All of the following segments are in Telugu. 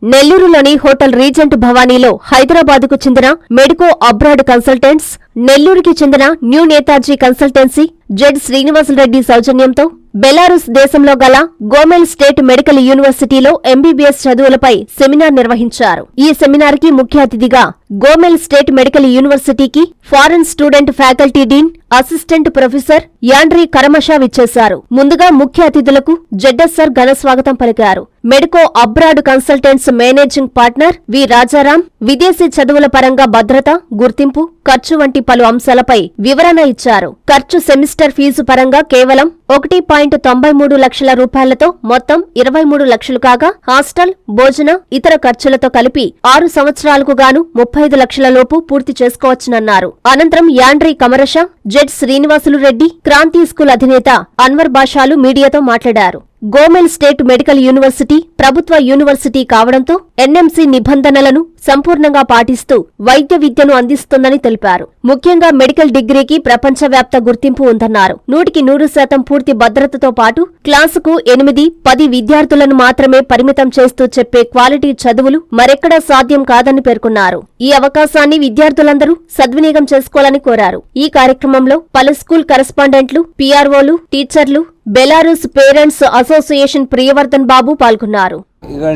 నెల్లూరులోని హోటల్ రీజెంట్ భవానీలో హైదరాబాద్కు చెందిన మెడికో అబ్రాడ్ కన్సల్టెంట్స్, నెల్లూరుకి చెందిన new Netaji consultancy, Z Srinivasa Reddy సౌజన్యంతో బెలారస్ దేశంలో గల గోమెల్ స్టేట్ మెడికల్ యూనివర్సిటీలో ఎంబీబీఎస్ చదువులపై సెమినార్ నిర్వహించారు. ఈ సెమినార్ కి ముఖ్య అతిథిగా గోమెల్ స్టేట్ మెడికల్ యూనివర్సిటీకి foreign student faculty dean, assistant professor Andrei Karamasha విచ్చేశారు. ముందుగా ముఖ్య అతిథులకు జెడ్ఎస్ఆర్ ఘన స్వాగతం పలికారు. Medico abroad consultants managing partner V Rajaram విదేశీ చదువుల పరంగా భద్రత, గుర్తింపు, ఖర్చు వంటి పలు అంశాలపై వివరణ ఇచ్చారు. ఖర్చు సెమిస్టర్ ఫీజు పరంగా కేవలం 1.93 లక్షల రూపాయలతో మొత్తం 23 లక్షలు కాగా, హాస్టల్, భోజన, ఇతర ఖర్చులతో కలిపి 6 సంవత్సరాలకు గాను 35 లక్షల లోపు పూర్తి చేసుకోవచ్చునన్నారు. అనంతరం Andrei Kamarasha, Z Srinivasulu Reddy, Kranti school అధినేత అన్వర్ బాషాలు మీడియాతో మాట్లాడారు. గోమెల్ స్టేట్ మెడికల్ యూనివర్సిటీ ప్రభుత్వ యూనివర్సిటీ కావడంతో ఎన్ఎంసీ నిబంధనలను సంపూర్ణంగా పాటిస్తూ వైద్య విద్యను అందిస్తుందని తెలిపారు. ముఖ్యంగా మెడికల్ డిగ్రీకి ప్రపంచవ్యాప్త గుర్తింపు ఉందన్నారు. 100% పూర్తి భద్రతతో పాటు క్లాసుకు 8-10 విద్యార్థులను మాత్రమే పరిమితం చేస్తూ చెప్పే క్వాలిటీ చదువులు మరెక్కడా సాధ్యం కాదని పేర్కొన్నారు. ఈ అవకాశాన్ని విద్యార్థులందరూ సద్వినియోగం చేసుకోవాలని కోరారు. ఈ కార్యక్రమంలో పలు స్కూల్ కరెస్పాండెంట్లు, పీఆర్ఓలు, టీచర్లు, బెలారస్ పేరెంట్స్ అసోసియేషన్ ప్రియవర్ధన్ బాబు పాల్గొన్నారు.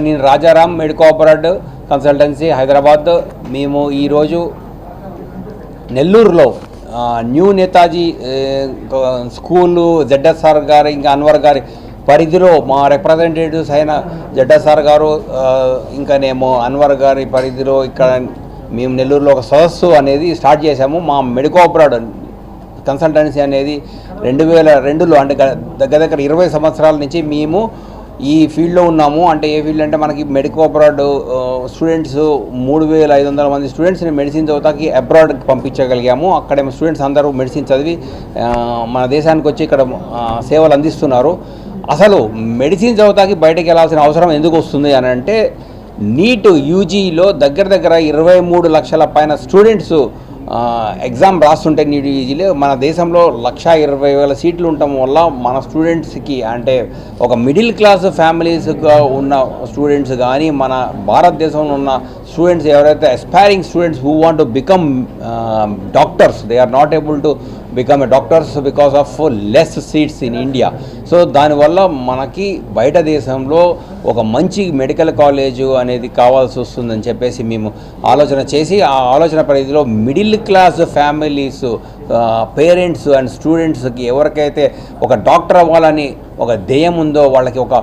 నేను Rajaram, medico abroad consultancy, Hyderabad. మేము ఈరోజు నెల్లూరులో న్యూ నేతాజీ స్కూలు జెడ్ఎస్ఆర్ గారు ఇంకా అన్వర్ గారి పరిధిలో మా రిప్రజెంటేటివ్స్ అయిన జెడ్ఎస్ఆర్ గారు ఇంకానేమో అన్వర్ గారి పరిధిలో ఇక్కడ మేము నెల్లూరులో ఒక సదస్సు అనేది స్టార్ట్ చేశాము. మా మెడికో అబ్రాడ్ కన్సల్టెన్సీ అనేది 2002లో అంటే దగ్గర 20 సంవత్సరాల నుంచి మేము ఈ ఫీల్డ్లో ఉన్నాము. అంటే ఏ ఫీల్డ్ అంటే మనకి మెడికో అబ్రాడ్ స్టూడెంట్స్ 3500 మంది స్టూడెంట్స్ని మెడిసిన్ చదువుతాకి అబ్రాడ్కి పంపించగలిగాము. అక్కడ స్టూడెంట్స్ అందరూ మెడిసిన్ చదివి మన దేశానికి వచ్చి ఇక్కడ సేవలు అందిస్తున్నారు. అసలు మెడిసిన్ చదువుతాకి బయటకు వెళ్ళాల్సిన అవసరం ఎందుకు వస్తుంది అని అంటే, నీట్ యూజీలో దగ్గర 23 లక్షల పైన స్టూడెంట్స్ ఎగ్జామ్ రాస్తుంటే నీట్ యూజీలో మన దేశంలో 1,20,000 సీట్లు ఉండటం వల్ల మన స్టూడెంట్స్కి అంటే ఒక మిడిల్ క్లాస్ ఫ్యామిలీస్గా ఉన్న స్టూడెంట్స్ కానీ మన భారతదేశంలో ఉన్న స్టూడెంట్స్ ఎవరైతే aspiring students who want to become doctors, they are not able to become a doctors because of less seats in India. So దానివల్ల మనకి బయట దేశంలో ఒక మంచి మెడికల్ కాలేజు అనేది కావాల్సి వస్తుందని చెప్పేసి మేము ఆలోచన చేసి, ఆ ఆలోచన పరిధిలో middle class families, parents and స్టూడెంట్స్కి ఎవరికైతే ఒక డాక్టర్ అవ్వాలని ఒక ధ్యేయం ఉందో, వాళ్ళకి ఒక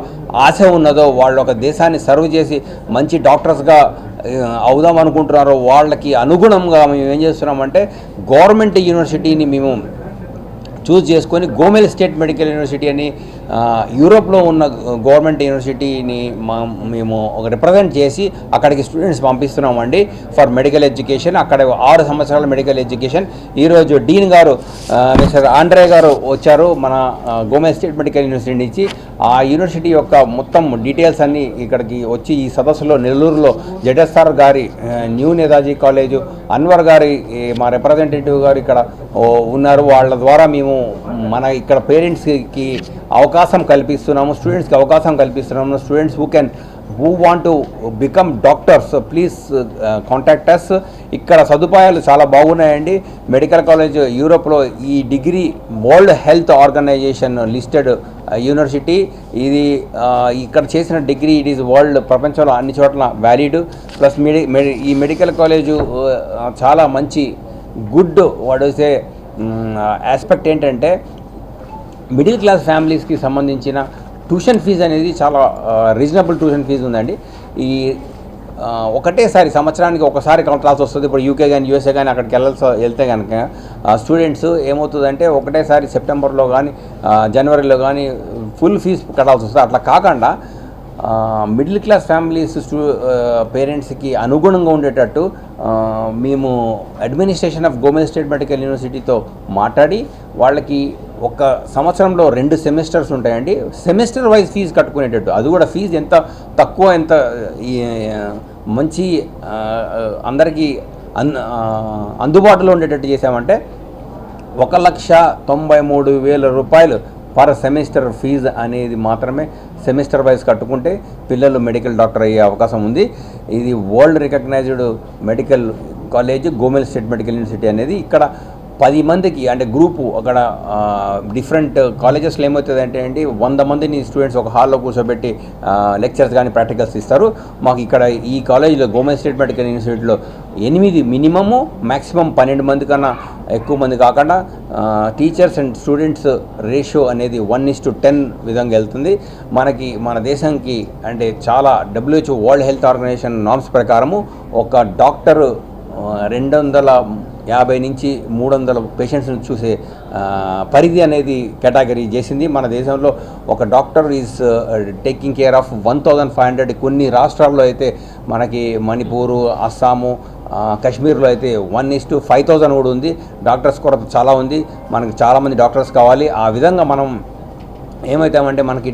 ఆశ ఉన్నదో, వాళ్ళు ఒక దేశాన్ని సర్వ్ చేసి మంచి డాక్టర్స్గా అవుదాం అనుకుంటున్నారో వాళ్ళకి అనుగుణంగా మేము ఏం చేస్తున్నామంటే గవర్నమెంట్ యూనివర్సిటీని మేము చూస్ చేసుకొని గోమెల్ స్టేట్ మెడికల్ యూనివర్సిటీ అని యూరోప్లో ఉన్న గవర్నమెంట్ యూనివర్సిటీని మేము ఒక రిప్రజెంట్ చేసి అక్కడికి స్టూడెంట్స్ పంపిస్తున్నామండి ఫర్ మెడికల్ ఎడ్యుకేషన్. అక్కడ 6 సంవత్సరాల మెడికల్ ఎడ్యుకేషన్. ఈరోజు డీన్ గారు మిస్టర్ ఆండ్రే గారు వచ్చారు మన గోమెల్ స్టేట్ మెడికల్ యూనివర్సిటీ నుంచి. ఆ యూనివర్సిటీ యొక్క మొత్తం డీటెయిల్స్ అన్నీ ఇక్కడికి వచ్చి ఈ సదస్సులో నెల్లూరులో జెడ్ఎస్ఆర్ గారి న్యూ నేతాజీ కాలేజు, అన్వర్ గారి మా రిప్రజెంటేటివ్ గారు ఇక్కడ ఉన్నారు. వాళ్ళ ద్వారా మేము మన ఇక్కడ పేరెంట్స్కి అవకాశం కల్పిస్తున్నాము, స్టూడెంట్స్కి అవకాశం కల్పిస్తున్నాము. Students who want to become doctors please contact us. ఇక్కడ సదుపాయాలు చాలా బాగున్నాయండి. మెడికల్ కాలేజ్ యూరోప్లో ఈ degree world health organization listed university. ఇది ఇక్కడ చేసిన డిగ్రీ ఇట్ ఈజ్ వరల్డ్ ప్రపంచంలో అన్ని చోట్ల వ్యాలిడ్. ప్లస్ ఈ మెడికల్ కాలేజు చాలా మంచి గుడ్ వాడేసే ఆస్పెక్ట్ ఏంటంటే మిడిల్ క్లాస్ ఫ్యామిలీస్కి సంబంధించిన ట్యూషన్ ఫీజు అనేది చాలా రీజనబుల్ ట్యూషన్ ఫీజు ఉందండి. ఈ ఒకటేసారి సంవత్సరానికి ఒకసారి క్లాస్ వస్తుంది. ఇప్పుడు యూకే కానీ యూఎస్ఏ కానీ అక్కడికి వెళ్తే కనుక స్టూడెంట్స్ ఏమవుతుందంటే ఒకటేసారి సెప్టెంబర్లో కానీ జనవరిలో కానీ ఫుల్ ఫీజు కట్టాల్సి వస్తుంది. అట్లా కాకుండా మిడిల్ క్లాస్ ఫ్యామిలీస్ పేరెంట్స్కి అనుగుణంగా ఉండేటట్టు మేము administration of Gomel state medical యూనివర్సిటీతో మాట్లాడి వాళ్ళకి ఒక సంవత్సరంలో 2 సెమిస్టర్స్ ఉంటాయండి. సెమిస్టర్ వైజ్ ఫీజు కట్టుకునేటట్టు, అది కూడా ఫీజు ఎంత తక్కువ, ఎంత మంచి అందరికీ అందుబాటులో ఉండేటట్టు చేసామంటే 1,93,000 రూపాయలు పర్ సెమిస్టర్ ఫీజు అనేది మాత్రమే సెమిస్టర్ వైజ్ కట్టుకుంటే పిల్లలు మెడికల్ డాక్టర్ అయ్యే అవకాశం ఉంది. ఇది world recognised medical college Gomel state medical university అనేది. ఇక్కడ 10 మందికి అంటే గ్రూపు అక్కడ డిఫరెంట్ కాలేజెస్లో ఏమవుతుంది అంటే అండి 100 మందిని స్టూడెంట్స్ ఒక హాల్లో కూర్చోబెట్టి లెక్చర్స్ కానీ ప్రాక్టికల్స్ ఇస్తారు. మాకు ఇక్కడ ఈ కాలేజీలో గవర్నమెంట్ స్టేట్ మెడికల్ యూనివర్సిటీలో 8 మినిమము మ్యాక్సిమం 12 మంది కన్నా ఎక్కువ మంది కాకుండా టీచర్స్ అండ్ స్టూడెంట్స్ రేషియో అనేది 1:10 విధంగా వెళ్తుంది. మన దేశానికి అంటే చాలా WHO world health organisation norms ప్రకారము ఒక డాక్టరు 250 నుంచి 300 పేషెంట్స్ని చూసే పరిధి అనేది కేటగిరీ చేసింది. మన దేశంలో ఒక doctor is taking care of 1500. కొన్ని రాష్ట్రాల్లో అయితే మనకి మణిపూరు, అస్సాము, కాశ్మీర్లో అయితే 1:5000 కూడా ఉంది. డాక్టర్స్ కొరత చాలా ఉంది. మనకి చాలామంది డాక్టర్స్ కావాలి. ఆ విధంగా మనం ఏమవుతామంటే మనకి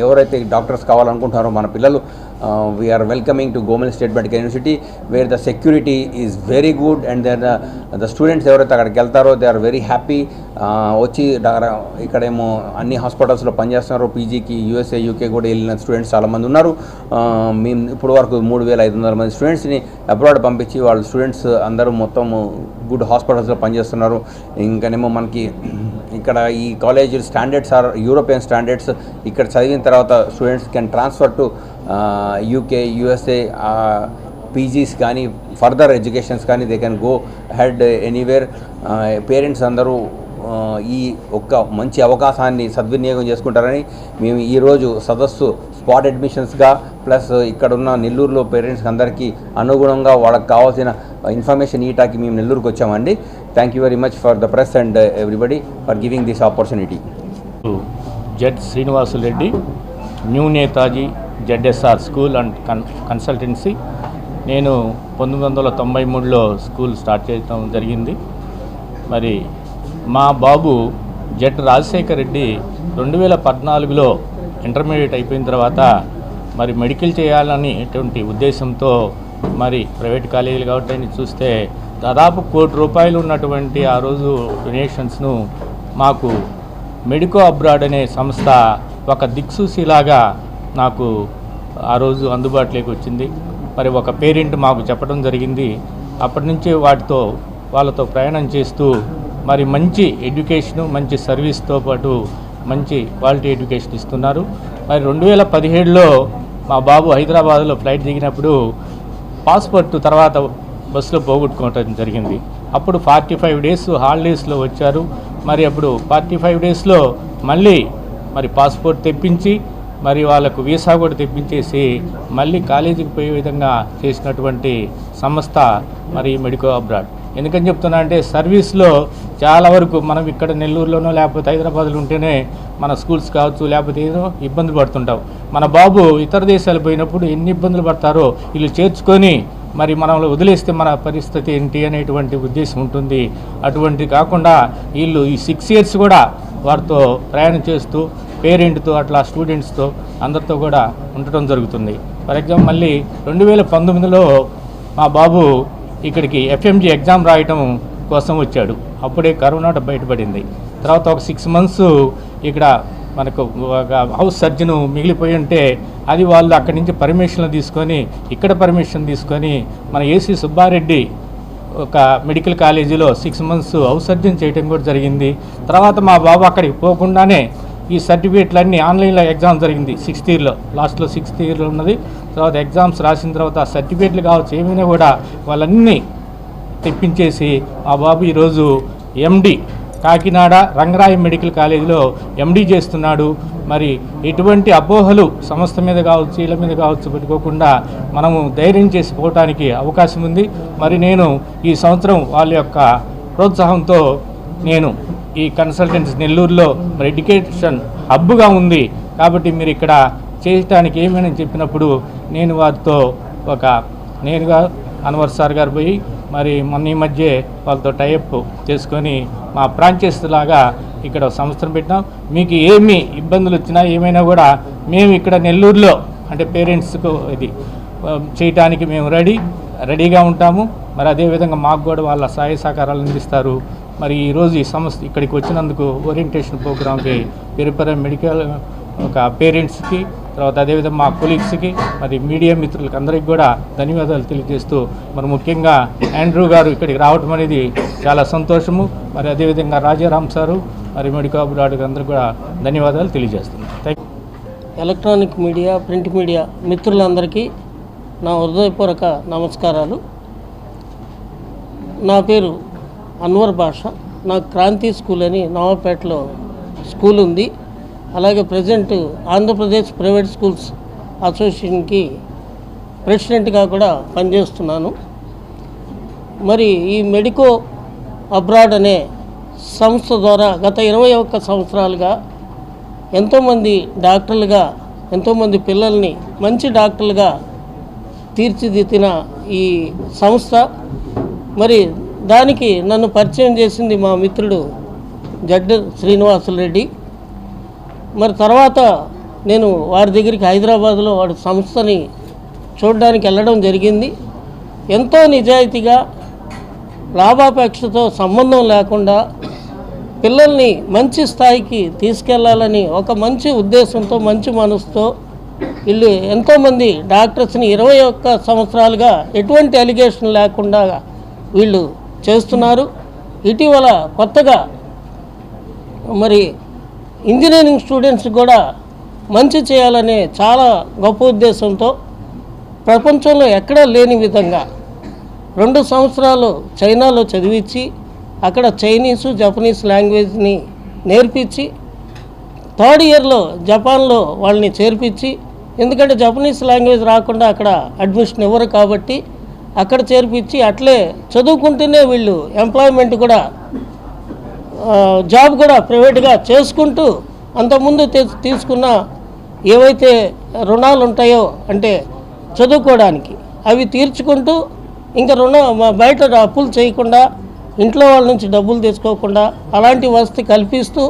ఎవరైతే డాక్టర్స్ కావాలనుకుంటున్నారో మన పిల్లలు we are welcoming to government state medical university where the security is very good and the students ఎవరైతే అక్కడికి వెళ్తారో దే ఆర్ వెరీ హ్యాపీ. వచ్చి ఇక్కడేమో అన్ని హాస్పిటల్స్లో పనిచేస్తున్నారు. పీజీకి USA, UK కూడా వెళ్ళిన స్టూడెంట్స్ చాలామంది ఉన్నారు. మేము ఇప్పుడు వరకు 3500 మంది స్టూడెంట్స్ని అబ్రాడ్ పంపించి వాళ్ళ స్టూడెంట్స్ అందరూ మొత్తం గుడ్ హాస్పిటల్స్లో పనిచేస్తున్నారు. ఇంకనేమో మనకి ఇక్కడ ఈ college standards or European standards. ఇక్కడ చదివిన తర్వాత students can transfer to UK, USA PGs కానీ ఫర్దర్ ఎడ్యుకేషన్స్ కానీ they can go head anywhere. Parents అందరూ ఈ ఒక్క మంచి అవకాశాన్ని సద్వినియోగం చేసుకుంటారని మేము ఈరోజు సదస్సు స్పాట్ అడ్మిషన్స్గా ప్లస్ ఇక్కడున్న నెల్లూరులో పేరెంట్స్కి అందరికీ అనుగుణంగా వాళ్ళకి కావాల్సిన ఇన్ఫర్మేషన్ ఈటాకి మేము నెల్లూరుకి వచ్చామండి. Thank you very much for the press and everybody for giving this opportunity. Z Srinivasulu Reddy, new Netaji ZSR school and consultancy. నేను 1993లో స్కూల్ స్టార్ట్ చేయడం జరిగింది. మరి మా బాబు జెడ్ రాజశేఖర్ రెడ్డి 2014లో ఇంటర్మీడియట్ అయిపోయిన తర్వాత మరి మెడికల్ చేయాలనేటువంటి ఉద్దేశంతో మరి ప్రైవేట్ కాలేజీలు కాబట్టి చూస్తే దాదాపు ₹1 కోటి ఉన్నటువంటి ఆ రోజు డొనేషన్స్ను మాకు మెడికో అబ్రాడ్ అనే సంస్థ ఒక దిక్సూసిలాగా నాకు ఆ రోజు అందుబాటులోకి వచ్చింది. మరి ఒక పేరెంట్ మాకు చెప్పడం జరిగింది. అప్పటి నుంచి వాళ్ళతో ప్రయాణం చేస్తూ మరి మంచి ఎడ్యుకేషను, మంచి సర్వీస్తో పాటు మంచి క్వాలిటీ ఎడ్యుకేషన్ ఇస్తున్నారు. మరి 2017లో మా బాబు హైదరాబాద్లో ఫ్లైట్ దిగినప్పుడు పాస్పోర్ట్ తర్వాత బస్సులో పోగొట్టుకోవటం జరిగింది. అప్పుడు 45 డేస్ హాలిడేస్లో వచ్చారు. మరి అప్పుడు 45 డేస్లో మళ్ళీ మరి పాస్పోర్ట్ తెప్పించి మరి వాళ్ళకు వీసా కూడా తెప్పించేసి మళ్ళీ కాలేజీకి పోయే విధంగా చేసినటువంటి సంస్థ మరి మెడికో అబ్రాడ్. ఎందుకని చెప్తున్నా అంటే సర్వీస్లో చాలా వరకు మనం ఇక్కడ నెల్లూరులోనో లేకపోతే హైదరాబాద్లో ఉంటేనే మన స్కూల్స్ కావచ్చు లేకపోతే ఏదో ఇబ్బంది పడుతుంటాం. మన బాబు ఇతర దేశాలు పోయినప్పుడు ఎన్ని ఇబ్బందులు పడతారో వీళ్ళు చేర్చుకొని మరి మనం వదిలేస్తే మన పరిస్థితి ఏంటి అనేటువంటి ఉద్దేశం ఉంటుంది. అటువంటి కాకుండా వీళ్ళు ఈ 6 years కూడా వారితో ప్రయాణం చేస్తూ పేరెంట్తో అట్లా స్టూడెంట్స్తో అందరితో కూడా ఉండటం జరుగుతుంది. ఫర్ ఎగ్జాంపుల్ మళ్ళీ 2019లో మా బాబు ఇక్కడికి FMG ఎగ్జామ్ రాయటం కోసం వచ్చాడు. అప్పుడే కరోనా బయటపడింది. తర్వాత ఒక 6 months ఇక్కడ మనకు ఒక హౌస్ సర్జన్ మిగిలిపోయి ఉంటే అది వాళ్ళు అక్కడి నుంచి పర్మిషన్లు తీసుకొని ఇక్కడ పర్మిషన్ తీసుకొని మన AC సుబ్బారెడ్డి ఒక మెడికల్ కాలేజీలో 6 months హౌస్ సర్జన్ చేయడం కూడా జరిగింది. తర్వాత మా బాబు అక్కడికి పోకుండానే ఈ సర్టిఫికేట్లన్నీ ఆన్లైన్లో ఎగ్జామ్ జరిగింది 6th yearలో, లాస్ట్లో 6th yearలో ఉన్నది. తర్వాత ఎగ్జామ్స్ రాసిన తర్వాత ఆ సర్టిఫికేట్లు కావచ్చు ఏమైనా కూడా వాళ్ళన్నీ తెప్పించేసి మా బాబు ఈరోజు MD కాకినాడ రంగరాయ మెడికల్ కాలేజీలో MD చేస్తున్నాడు. మరి ఎటువంటి అపోహలు సంస్థ మీద కావచ్చు వీళ్ళ మీద కావచ్చు పెట్టుకోకుండా మనము ధైర్యం చేసి పోవటానికి అవకాశం ఉంది. మరి నేను ఈ సంవత్సరం వాళ్ళ యొక్క ప్రోత్సాహంతో నేను ఈ కన్సల్టెన్సీ నెల్లూరులో మరి ఎడ్యుకేషన్ హబ్గా ఉంది కాబట్టి మీరు ఇక్కడ చేయటానికి ఏమైనా చెప్పినప్పుడు నేను వారితో నేనుగా అన్వర్ సార్ గారు పోయి మరి మొన్న ఈ మధ్య వాళ్ళతో టైఅప్ చేసుకొని మా ఫ్రాంచైజ్ లాగా ఇక్కడ సంస్థను పెట్టినాం. మీకు ఏమి ఇబ్బందులు వచ్చినా ఏమైనా కూడా మేము ఇక్కడ నెల్లూరులో అంటే పేరెంట్స్కు ఇది చేయటానికి మేము రెడీగా ఉంటాము. మరి అదేవిధంగా మాకు కూడా వాళ్ళ సహాయ సహకారాలు అందిస్తారు. మరి ఈరోజు ఈ సంస్థ ఇక్కడికి వచ్చినందుకు ఓరియంటేషన్ ప్రోగ్రామ్కి పేరు మెడికల్ ఒక పేరెంట్స్కి, తర్వాత అదేవిధంగా మా కొలీగ్స్కి, మరి మీడియా మిత్రులకి అందరికీ కూడా ధన్యవాదాలు తెలియజేస్తూ, మరి ముఖ్యంగా ఆండ్రూ గారు ఇక్కడికి రావడం అనేది చాలా సంతోషము. మరి అదేవిధంగా రాజారాం సారు, మరి మెడికల్ అబ్రాడ్ అందరికీ కూడా ధన్యవాదాలు తెలియజేస్తున్నాను. Thank you. Electronic media, print media మిత్రులందరికీ నా హృదయపూర్వక నమస్కారాలు. నా పేరు అన్వర్ బాషా. నాకు క్రాంతి స్కూల్ అని నవాపేటలో స్కూల్ ఉంది. అలాగే ప్రజెంట్ ఆంధ్రప్రదేశ్ ప్రైవేట్ స్కూల్స్ అసోసియేషన్కి ప్రెసిడెంట్గా కూడా పనిచేస్తున్నాను. మరి ఈ మెడికో అబ్రాడ్ అనే సంస్థ ద్వారా గత 21 సంవత్సరాలుగా ఎంతోమంది డాక్టర్లుగా, ఎంతోమంది పిల్లల్ని మంచి డాక్టర్లుగా తీర్చిదిద్దిన ఈ సంస్థ. మరి దానికి నన్ను పరిచయం చేసింది మా మిత్రుడు జడ్డ శ్రీనివాసులు రెడ్డి. మరి తర్వాత నేను వారి దగ్గరికి హైదరాబాద్లో వాడి సంస్థని చూడడానికి వెళ్ళడం జరిగింది. ఎంతో నిజాయితీగా, లాభాపేక్షతో సంబంధం లేకుండా పిల్లల్ని మంచి స్థాయికి తీసుకెళ్లాలని ఒక మంచి ఉద్దేశంతో, మంచి మనసుతో వీళ్ళు ఎంతోమంది డాక్టర్స్ని 21 సంవత్సరాలుగా ఎటువంటి అలిగేషన్ లేకుండా వీళ్ళు చేస్తున్నారు. ఇటీవల కొత్తగా మరి ఇంజనీరింగ్ స్టూడెంట్స్ కూడా మంచి చేయాలనే చాలా గొప్ప ఉద్దేశంతో ప్రపంచంలో ఎక్కడా లేని విధంగా 2 సంవత్సరాలు చైనాలో చదివించి అక్కడ చైనీసు, జపనీస్ లాంగ్వేజ్ని నేర్పించి 3rd ఇయర్లో జపాన్లో వాళ్ళని చేర్పించి, ఎందుకంటే జపనీస్ లాంగ్వేజ్ రాకుండా అక్కడ అడ్మిషన్ ఇవ్వరు కాబట్టి అక్కడ చేర్పించి అట్లే చదువుకుంటూనే వీళ్ళు ఎంప్లాయ్మెంట్ కూడా, జాబ్ కూడా ప్రైవేట్గా చేసుకుంటూ అంతకుముందు తీసుకున్న ఏవైతే రుణాలు ఉంటాయో అంటే చదువుకోవడానికి అవి తీర్చుకుంటూ ఇంకా బయట అప్పులు చేయకుండా, ఇంట్లో వాళ్ళ నుంచి డబ్బులు తీసుకోకుండా అలాంటి వసతి కల్పిస్తూ,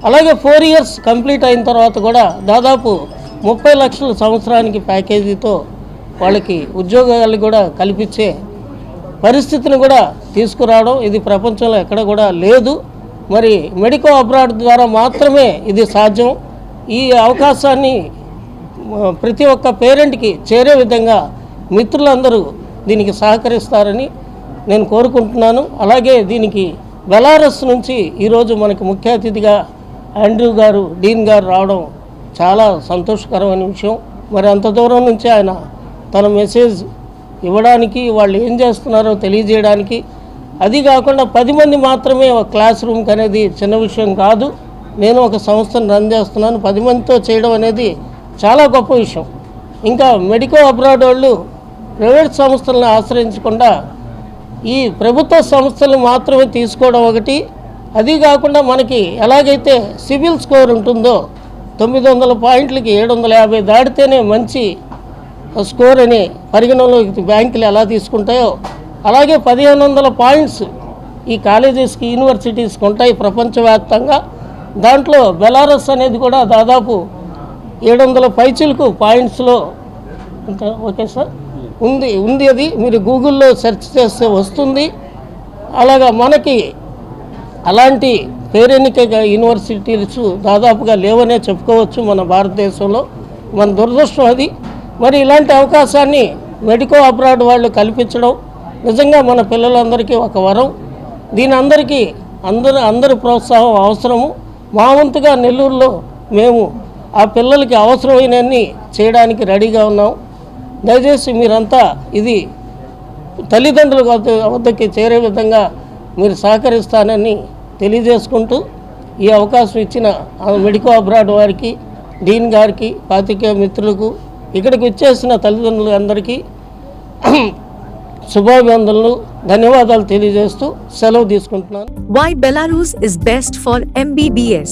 అలాగే 4 ఇయర్స్ కంప్లీట్ అయిన తర్వాత కూడా దాదాపు 30 లక్షల సంవత్సరానికి ప్యాకేజీతో వాళ్ళకి ఉద్యోగాలు కూడా కల్పించే పరిస్థితిని కూడా తీసుకురావడం ఇది ప్రపంచంలో ఎక్కడ కూడా లేదు. మరి మెడికో అబ్రాడ్ ద్వారా మాత్రమే ఇది సాధ్యం. ఈ అవకాశాన్ని ప్రతి ఒక్క పేరెంట్కి చేరే విధంగా మిత్రులందరూ దీనికి సహకరిస్తారని నేను కోరుకుంటున్నాను. అలాగే దీనికి బెలారస్ నుంచి ఈరోజు మనకు ముఖ్య అతిథిగా ఆండ్రూ గారు, డీన్ గారు రావడం చాలా సంతోషకరమైన విషయం. మరి అంత దూరం నుంచి ఆయన తన మెసేజ్ ఇవ్వడానికి, వాళ్ళు ఏం చేస్తున్నారో తెలియజేయడానికి, అది కాకుండా 10 మంది మాత్రమే ఒక క్లాస్ రూమ్కి అనేది చిన్న విషయం కాదు. నేను ఒక సంస్థను రన్ చేస్తున్నాను, 10 మందితో చేయడం అనేది చాలా గొప్ప విషయం. ఇంకా మెడికో అబ్రాడ్ వాళ్ళు ప్రైవేట్ సంస్థలను ఆశ్రయించకుండా ఈ ప్రభుత్వ సంస్థలు మాత్రమే తీసుకోవడం ఒకటి, అది కాకుండా మనకి ఎలాగైతే సివిల్ స్కోర్ ఉంటుందో 900 పాయింట్లకి 750 దాటితేనే మంచి స్కోర్ అని పరిగణనలోకి బ్యాంకులు ఎలా తీసుకుంటాయో అలాగే 1500 పాయింట్స్ ఈ కాలేజెస్కి, యూనివర్సిటీస్కి ఉంటాయి ప్రపంచవ్యాప్తంగా. దాంట్లో బెలారస్ అనేది కూడా దాదాపు 700 పైచిలకు పాయింట్స్లో ఓకే సార్ ఉంది అది మీరు గూగుల్లో సెర్చ్ చేస్తే వస్తుంది. అలాగా మనకి అలాంటి పేరెన్నిక యూనివర్సిటీస్ దాదాపుగా లేవనే చెప్పుకోవచ్చు మన భారతదేశంలో. మన దురదృష్టం అది. మరి ఇలాంటి అవకాశాన్ని మెడికో అబ్రాడ్ వాళ్ళు కల్పించడం నిజంగా మన పిల్లలందరికీ ఒక వరం. దీని అందరి ప్రోత్సాహం అవసరము. మా వంతుగా నెల్లూరులో మేము ఆ పిల్లలకి అవసరమైనన్ని చేయడానికి రెడీగా ఉన్నాం. దయచేసి మీరంతా ఇది తల్లిదండ్రుల వద్దకి చేరే విధంగా మీరు సహకరిస్తానని తెలియజేసుకుంటూ ఈ అవకాశం ఇచ్చిన మెడికో అబ్రాడ్ వారికి, డీన్ గారికి, పాత్రికేయ మిత్రులకు, ఇక్కడికి వచ్చేసిన తల్లిదండ్రులు అందరికీ శుభాభివందనలు, ధన్యవాదాలు తెలియజేస్తూ సెలవు తీసుకుంటున్నాను. Why Belarus is best for MBBS?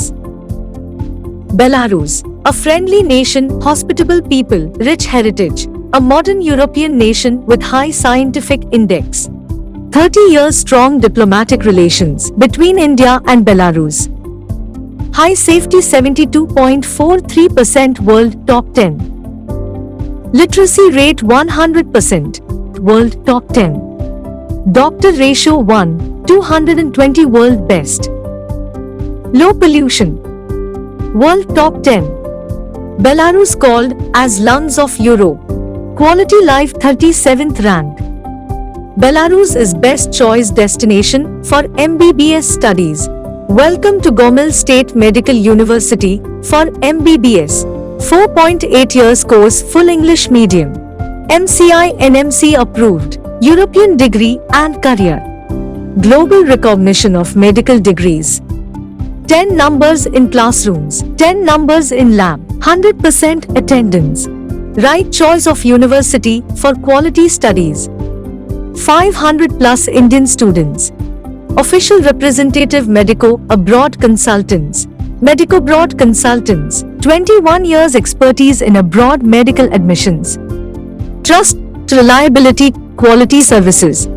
Belarus, a friendly nation, hospitable people, rich heritage, a modern European nation with high scientific index. 30 years strong diplomatic relations between India and Belarus. High safety 72.43% world top 10. Literacy rate 100%, world top 10. Doctor ratio 1, 220 world best. Low pollution. World top 10. Belarus called as lungs of Europe. Quality life 37th rank. Belarus is best choice destination for MBBS studies. Welcome to Gomel State Medical University for MBBS. 4.8 years course full English medium. MCI NMC approved. European degree and career. Global recognition of medical degrees. 10 numbers in classrooms. 10 numbers in lab. 100% attendance. Right choice of university for quality studies. 500 plus Indian students. Official representative Medico Abroad Consultants. Medico Abroad Consultants. 21 years expertise in abroad medical admissions. Trust, reliability, quality services.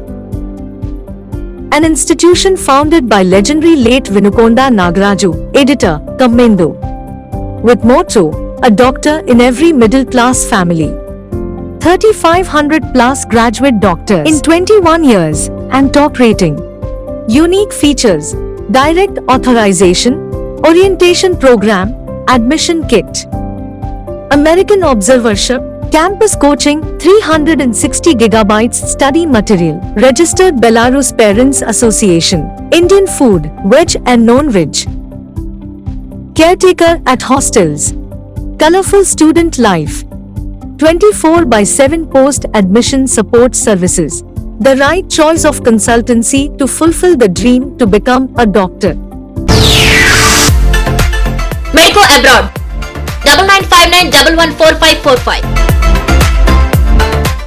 An institution founded by legendary late Vinukonda Nagaraju, editor, Commendo. With motto, a doctor in every middle class family. 3,500 plus graduate doctors in 21 years and top rating. Unique features: direct authorization, orientation program, admission kit, American observership, campus coaching, 360 gigabytes study material, registered Belarus Parents Association, Indian food, veg and non-veg, caretaker at hostels, colorful student life, 24/7 post-admission support services. The right choice of consultancy to fulfill the dream to become a doctor. Medico Abroad 9959114545